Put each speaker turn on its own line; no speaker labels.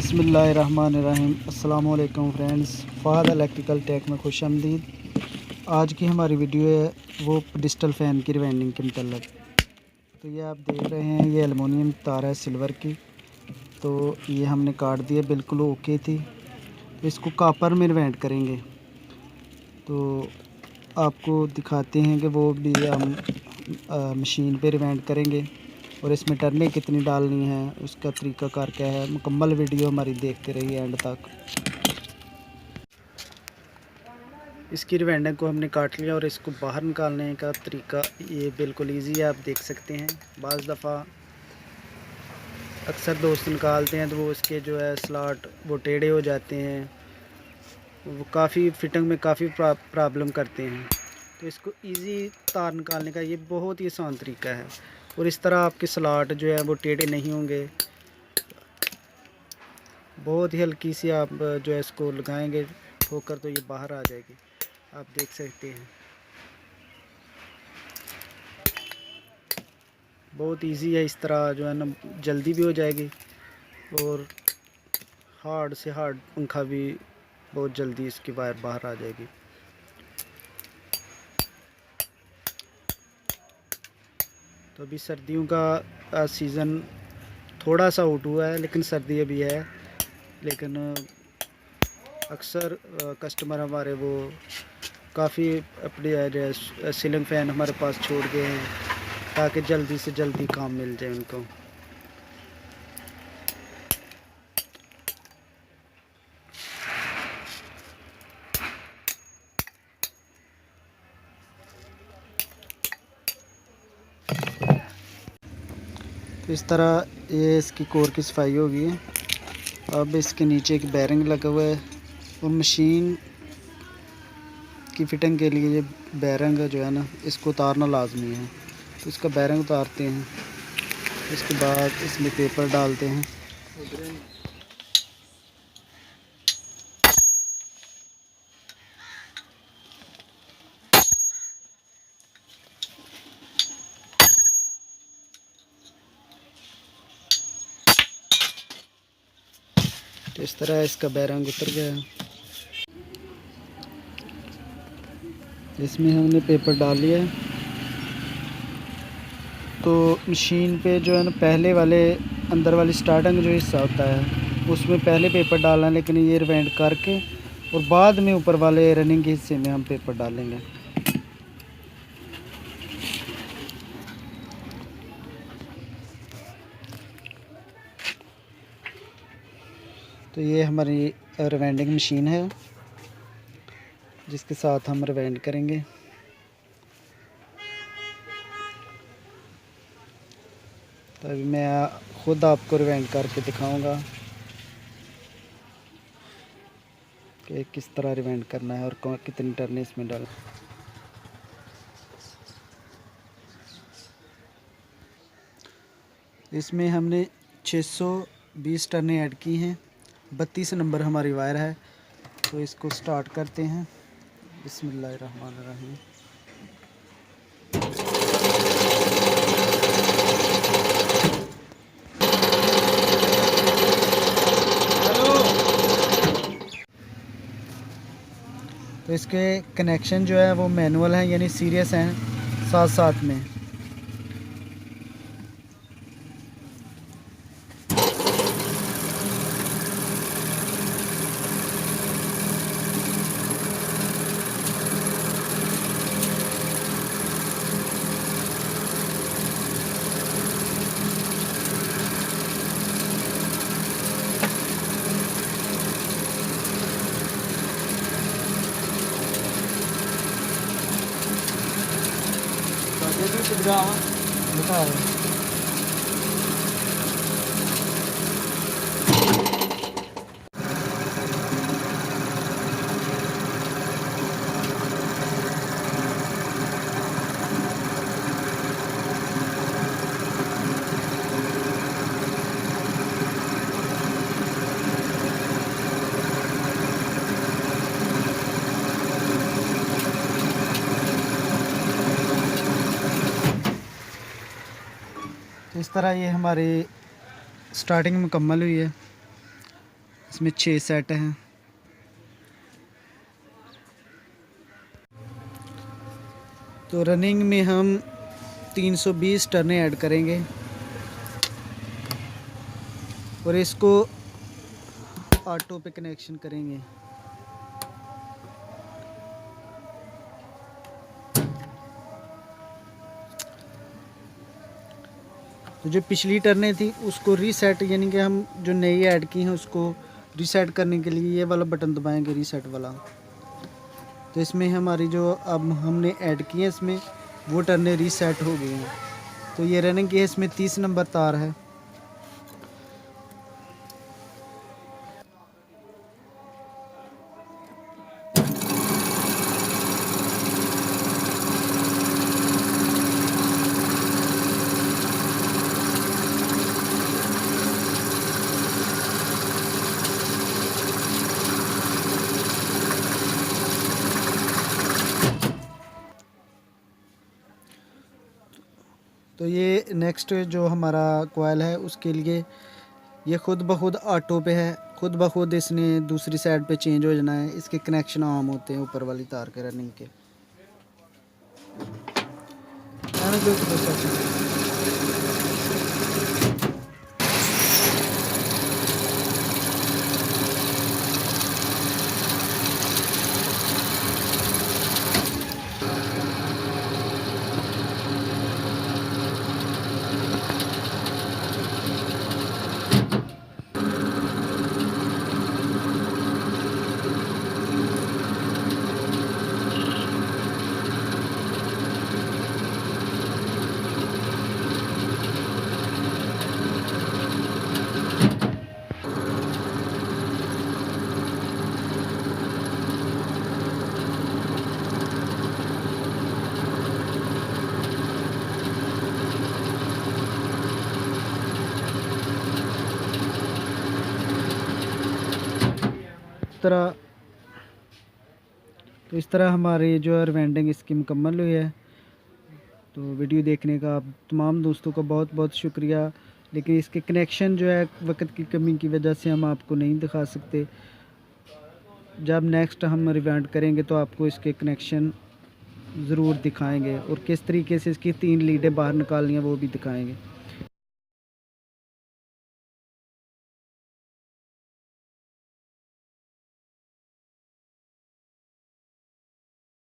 बिस्मिल्लाहिर्रहमानिर्रहीम। अस्सलाम वालेकुम फ्रेंड्स, फ़हद इलेक्ट्रिकल टेक में खुश आमदीद। आज की हमारी वीडियो है वो डिजिटल फ़ैन की रिवाइंडिंग के मतलब। तो ये आप देख रहे हैं, ये एलुमिनियम तार है सिल्वर की। तो ये हमने काट दिया, बिल्कुल ओके थी। तो इसको कॉपर में रिवाइंड करेंगे। तो आपको दिखाते हैं कि वो भी हम मशीन पे रिवाइंड करेंगे और इसमें टर्नें कितनी डालनी है, उसका तरीक़ाकार क्या है। मुकम्मल वीडियो हमारी देखते रहिए एंड तक। इसकी रिवाइंडिंग को हमने काट लिया और इसको बाहर निकालने का तरीका ये बिल्कुल इजी है, आप देख सकते हैं। बाज़ दफ़ा अक्सर दोस्त निकालते हैं तो वो इसके जो है स्लॉट वो टेढ़े हो जाते हैं, वो काफ़ी फिटिंग में काफ़ी प्रॉब्लम करते हैं। तो इसको इजी तार निकालने का ये बहुत ही आसान तरीका है और इस तरह आपके स्लॉट जो है वो टेढ़े नहीं होंगे। बहुत ही हल्की सी आप जो है इसको लगाएंगे ठोकर तो ये बाहर आ जाएगी, आप देख सकते हैं। बहुत इजी है, इस तरह जो है ना जल्दी भी हो जाएगी और हार्ड से हार्ड पंखा भी बहुत जल्दी इसकी वायर बाहर आ जाएगी। तो अभी सर्दियों का सीज़न थोड़ा सा आउट हुआ है, लेकिन सर्दी अभी है। लेकिन अक्सर कस्टमर हमारे वो काफ़ी अपने सीलिंग फ़ैन हमारे पास छोड़ गए हैं ताकि जल्दी से जल्दी काम मिल जाए उनको। तो इस तरह ये इसकी कोर की सफाई होगी। अब इसके नीचे एक बैरिंग लगा हुआ है और मशीन की फिटिंग के लिए ये बैरिंग जो है ना इसको उतारना लाजमी है। तो इसका बैरिंग उतारते हैं, इसके बाद इसमें पेपर डालते हैं। तो इस तरह इसका बैरिंग उतर गया है। इसमें हमने पेपर डाल लिया है। तो मशीन पे जो है ना पहले वाले अंदर वाली स्टार्टिंग जो हिस्सा होता है उसमें पहले पेपर डालना, लेकिन ये रिवाइंड करके और बाद में ऊपर वाले रनिंग के हिस्से में हम पेपर डालेंगे। तो ये हमारी रिवाइंडिंग मशीन है जिसके साथ हम रिवाइंड करेंगे। तो अभी मैं ख़ुद आपको रिवाइंड करके दिखाऊंगा कि किस तरह रिवाइंड करना है और कितनी टर्नें इसमें डाल। इसमें हमने 620 टर्नें ऐड की हैं। 32 नंबर हमारी वायर है। तो इसको स्टार्ट करते हैं। बिस्मिल्लाहिर्रहमानिर्रहीम। तो इसके कनेक्शन जो है वो मैनुअल हैं, यानी सीरियस हैं साथ साथ में। बता रहे तो इस तरह ये हमारी स्टार्टिंग मुकम्मल हुई है। इसमें 6 सेट हैं। तो रनिंग में हम 320 टर्नें ऐड करेंगे और इसको ऑटो पे कनेक्शन करेंगे। तो जो पिछली टर्नें थी उसको रीसेट, यानी कि हम जो नई ऐड की हैं उसको रीसेट करने के लिए ये वाला बटन दबाएंगे, रीसेट वाला। तो इसमें हमारी जो अब हमने ऐड की है इसमें वो टर्नें रीसेट हो गई हैं। तो ये रनिंग की है, इसमें 30 नंबर तार है। तो ये नेक्स्ट जो हमारा कोयल है उसके लिए ये खुद ब खुद ऑटो पे है, खुद ब खुद इसने दूसरी साइड पे चेंज हो जाना है। इसके कनेक्शन आम होते हैं ऊपर वाली तार के रनिंग के। तो इस तरह हमारी जो है रिवेंडिंग इसकी मुकम्मल हुई है। तो वीडियो देखने का आप तमाम दोस्तों का बहुत बहुत शुक्रिया। लेकिन इसके कनेक्शन जो है वक्त की कमी की वजह से हम आपको नहीं दिखा सकते। जब नेक्स्ट हम रिवेंड करेंगे तो आपको इसके कनेक्शन ज़रूर दिखाएंगे और किस तरीके से इसकी 3 लीडें बाहर निकालनी है वो भी दिखाएंगे।